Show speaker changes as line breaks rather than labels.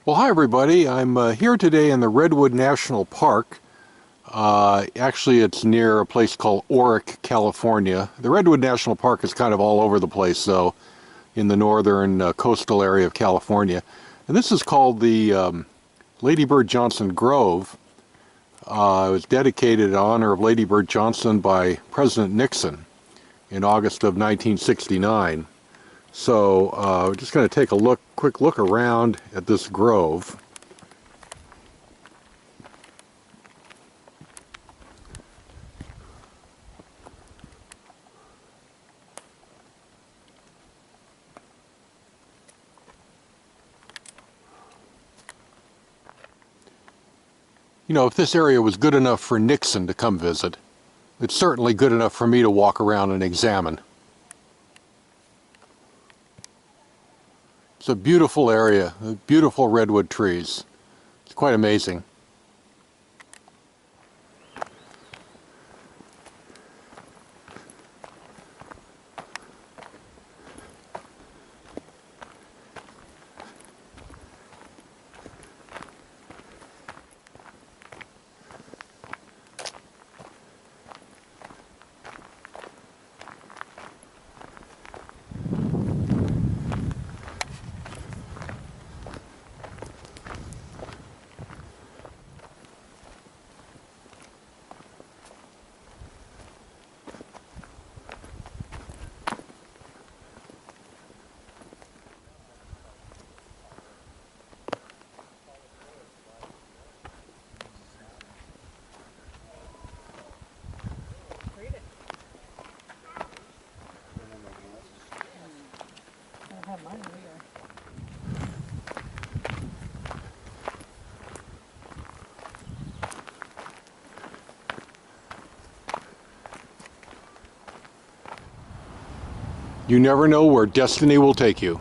Well, hi everybody. I'm here today in the Redwood National Park. Actually, it's near a place called Oric, California. The Redwood National Park is kind of all over the place, though, in the northern coastal area of California. And this is called the Lady Bird Johnson Grove. It was dedicated in honor of Lady Bird Johnson by President Nixon in August of 1969. So we're just going to take a quick look around at this grove. You know, if this area was good enough for Nixon to come visit, it's certainly good enough for me to walk around and examine. It's a beautiful area, beautiful redwood trees. It's quite amazing. You never know where destiny will take you.